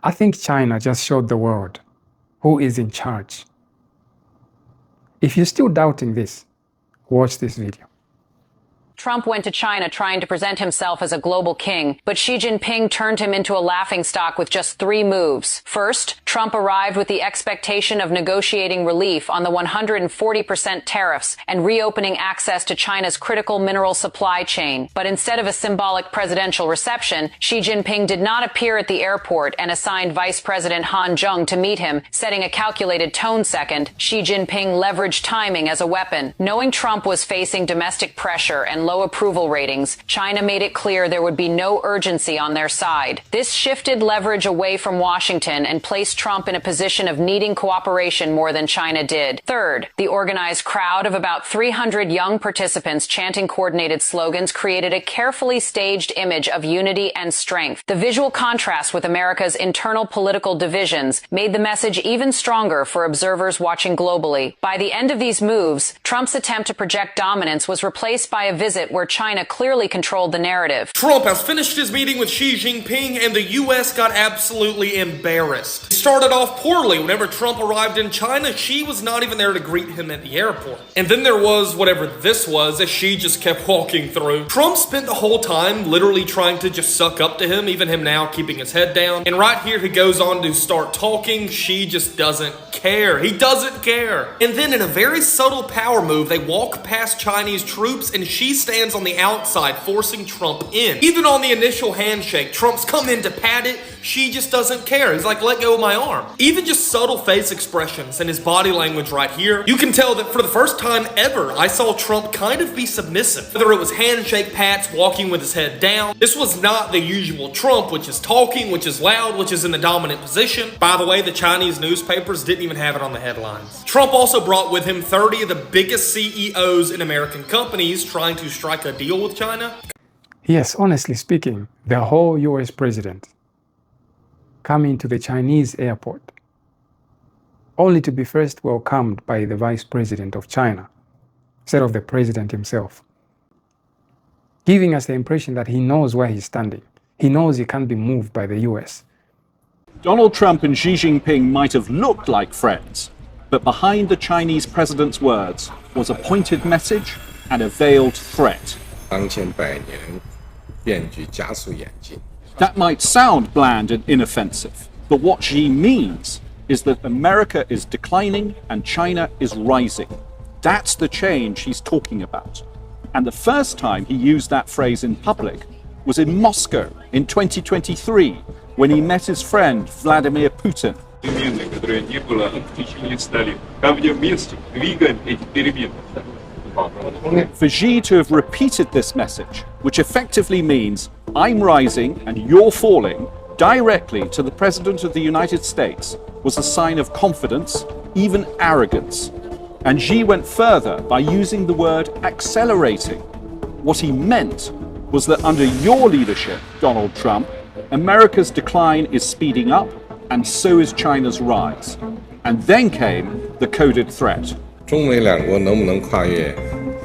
I think China just showed the world who is in charge. If you're still doubting this, watch this video. Trump went to China trying to present himself as a global king, but Xi Jinping turned him into a laughingstock with just 3 moves. First, Trump arrived with the expectation of negotiating relief on the 140% tariffs and reopening access to China's critical mineral supply chain. But instead of a symbolic presidential reception, Xi Jinping did not appear at the airport and assigned Vice President Han Zheng to meet him, setting a calculated tone. Second, Xi Jinping leveraged timing as a weapon. Knowing Trump was facing domestic pressure and low approval ratings, China made it clear there would be no urgency on their side. This shifted leverage away from Washington and placed Trump in a position of needing cooperation more than China did. Third, the organized crowd of about 300 young participants chanting coordinated slogans created a carefully staged image of unity and strength. The visual contrast with America's internal political divisions made the message even stronger for observers watching globally. By the end of these moves, Trump's attempt to project dominance was replaced by a visit where China clearly controlled the narrative. Trump has finished his meeting with Xi Jinping and the U.S. got absolutely embarrassed. It started off poorly. Whenever Trump arrived in China, Xi was not even there to greet him at the airport. And then there was whatever this was as Xi just kept walking through. Trump spent the whole time literally trying to just suck up to him, even him now keeping his head down. And right here he goes on to start talking. Xi just doesn't care. He doesn't care. And then in a very subtle power move, they walk past Chinese troops and Xi stands on the outside, forcing Trump in. Even on the initial handshake, Trump's come in to pat it. Xi just doesn't care. He's like, let go of my arm. Even just subtle face expressions and his body language right here, you can tell that for the first time ever, I saw Trump kind of be submissive. Whether it was handshake pats, walking with his head down, this was not the usual Trump, which is talking, which is loud, which is in the dominant position. By the way, the Chinese newspapers didn't even have it on the headlines. Trump also brought with him 30 of the biggest CEOs in American companies trying to strike a deal with China. Yes, honestly speaking, the whole US president coming to the Chinese airport only to be first welcomed by the vice president of China instead of the president himself, giving us the impression that he knows where he's standing. He knows he can't be moved by the US. Donald Trump and Xi Jinping might have looked like friends, but behind the Chinese president's words was a pointed message and a veiled threat. That might sound bland and inoffensive, but what Xi means is that America is declining and China is rising. That's the change he's talking about. And the first time he used that phrase in public was in Moscow in 2023, when he met his friend Vladimir Putin. For Xi to have repeated this message, which effectively means I'm rising and you're falling, directly to the President of the United States, was a sign of confidence, even arrogance. And Xi went further by using the word accelerating. What he meant was that under your leadership, Donald Trump, America's decline is speeding up, and so is China's rise. And then came the coded threat. 中美两国能不能跨越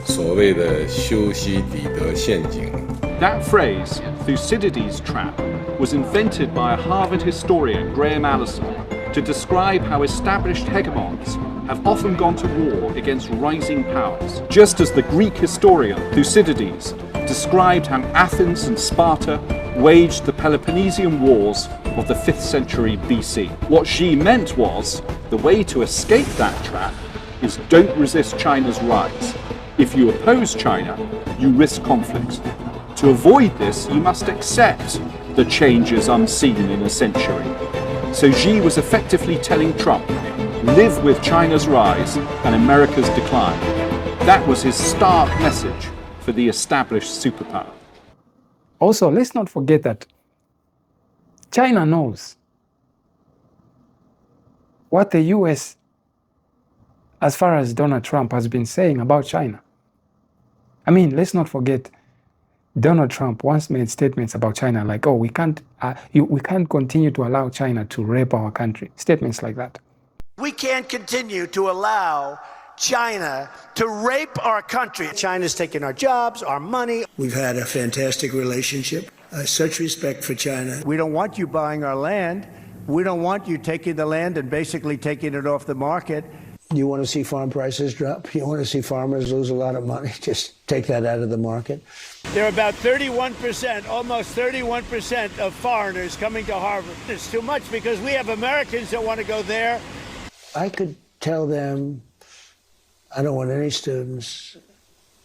所谓的修昔底德陷阱? That phrase, Thucydides' trap, was invented by a Harvard historian, Graham Allison, to describe how established hegemons have often gone to war against rising powers. Just as the Greek historian Thucydides described how Athens and Sparta waged the Peloponnesian Wars of the 5th century BC. What Xi meant was, the way to escape that trap is don't resist China's rise. If you oppose China, you risk conflict. To avoid this, you must accept the changes unseen in a century. So Xi was effectively telling Trump, live with China's rise and America's decline. That was his stark message for the established superpower. Also, let's not forget that China knows what the US, as far as Donald Trump, has been saying about China. I mean, let's not forget, Donald Trump once made statements about China like, oh, we can't continue to allow China to rape our country. Statements like that. We can't continue to allow China to rape our country. China's taking our jobs, our money. We've had a fantastic relationship, such respect for China. We don't want you buying our land. We don't want you taking the land and basically taking it off the market. You want to see farm prices drop? You want to see farmers lose a lot of money? Just take that out of the market. There are about 31%, almost 31% of foreigners coming to Harvard. It's too much because we have Americans that want to go there. I could tell them, I don't want any students.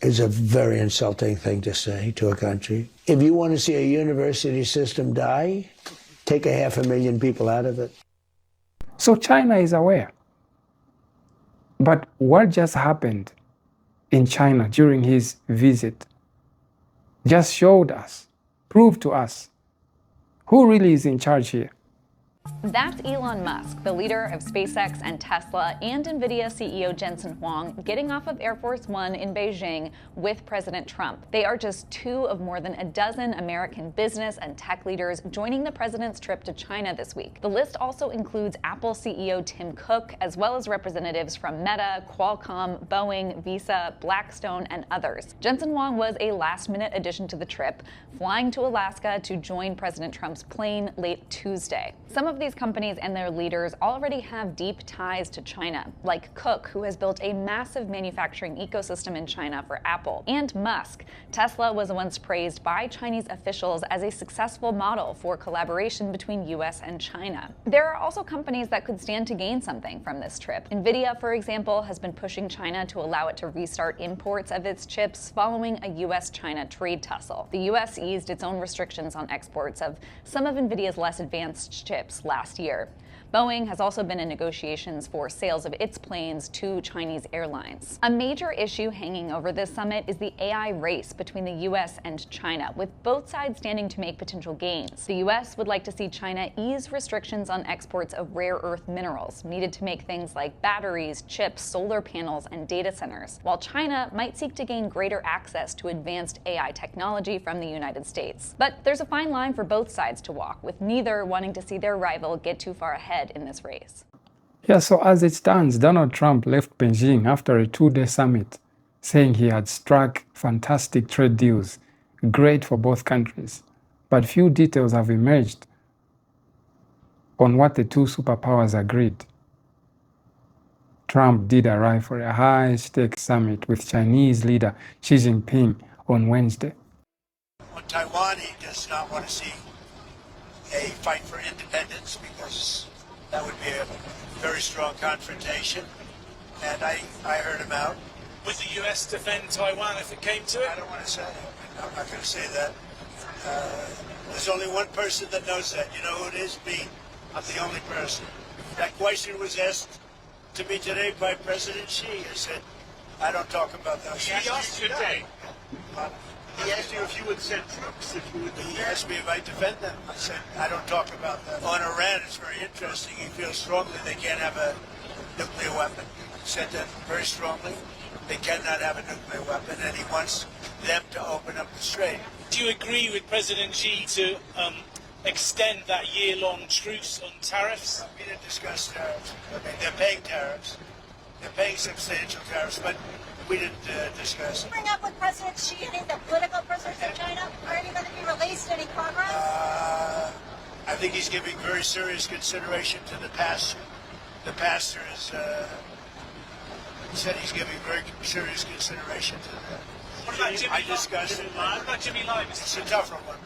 It's a very insulting thing to say to a country. If you want to see a university system die, take 500,000 people out of it. So China is aware. But what just happened in China during his visit just showed us, proved to us, who really is in charge here. That's Elon Musk, the leader of SpaceX and Tesla, and NVIDIA CEO Jensen Huang getting off of Air Force One in Beijing with President Trump. They are just two of more than a dozen American business and tech leaders joining the president's trip to China this week. The list also includes Apple CEO Tim Cook, as well as representatives from Meta, Qualcomm, Boeing, Visa, Blackstone, and others. Jensen Huang was a last-minute addition to the trip, flying to Alaska to join President Trump's plane late Tuesday. Some of these companies and their leaders already have deep ties to China, like Cook, who has built a massive manufacturing ecosystem in China for Apple, and Musk. Tesla was once praised by Chinese officials as a successful model for collaboration between US and China. There are also companies that could stand to gain something from this trip. NVIDIA, for example, has been pushing China to allow it to restart imports of its chips following a US-China trade tussle. The US eased its own restrictions on exports of some of NVIDIA's less advanced chips last year. Boeing has also been in negotiations for sales of its planes to Chinese airlines. A major issue hanging over this summit is the AI race between the US and China, with both sides standing to make potential gains. The US would like to see China ease restrictions on exports of rare earth minerals needed to make things like batteries, chips, solar panels, and data centers, while China might seek to gain greater access to advanced AI technology from the United States. But there's a fine line for both sides to walk, with neither wanting to see their rival get too far ahead in this race. Yeah, so as it stands, Donald Trump left Beijing after a two-day summit, saying he had struck fantastic trade deals, great for both countries. But few details have emerged on what the two superpowers agreed. Trump did arrive for a high-stakes summit with Chinese leader Xi Jinping on Wednesday. On Taiwan, he does not want to see a fight for independence because that would be a very strong confrontation, and I heard him out. Would the US defend Taiwan if it came to it? I don't want to say that. I'm not going to say that. There's only one person that knows that. You know who it is? Me. I'm the only person. That question was asked to me today by President Xi. I said, I don't talk about that. He asked you today. He asked you if you would send troops, if you would. He asked me if I defend them. I said, I don't talk about that. On Iran, it's very interesting. He feels strongly they can't have a nuclear weapon. He said that very strongly. They cannot have a nuclear weapon, and he wants them to open up the strait. Do you agree with President Xi to extend that year-long truce on tariffs? We didn't discuss tariffs. I mean, they're paying tariffs. They're paying substantial tariffs, but we didn't discuss it. Bring up with President Xi any of the political prisoners in China? Are any going to be released? Any progress? I think he's giving very serious consideration to the pastor. The pastor is, he said he's giving very serious consideration to that. What about Jimmy I discussed it. What about Jimmy Lai? It's a tougher one.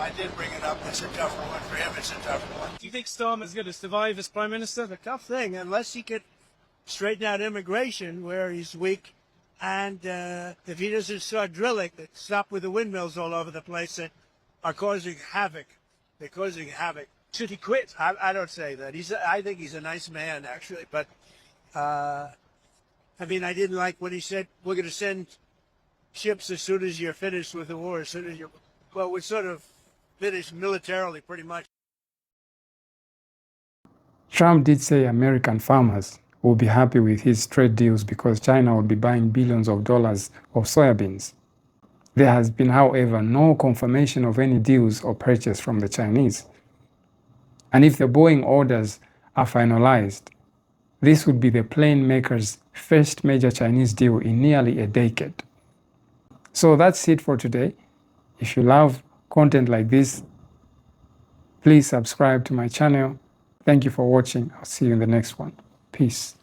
I did bring it up. It's a tougher one. For him, it's a tougher one. Do you think Starmer's going to survive as Prime Minister? It's a tough thing, unless he could straighten out immigration where he's weak. And if he doesn't start drilling, stop with the windmills all over the place that are causing havoc. They're causing havoc. Should he quit? I don't say that. I think he's a nice man, actually. But, I mean, I didn't like when he said, we're going to send ships as soon as you're finished with the war, as soon as you're... Well, we're sort of finished militarily, pretty much. Trump did say American farmers will be happy with his trade deals because China will be buying billions of dollars of soybeans. There has been, however, no confirmation of any deals or purchase from the Chinese. And if the Boeing orders are finalized, this would be the plane maker's first major Chinese deal in nearly a decade. So that's it for today. If you love content like this, please subscribe to my channel Thank you for watching. I'll see you in the next one. Peace.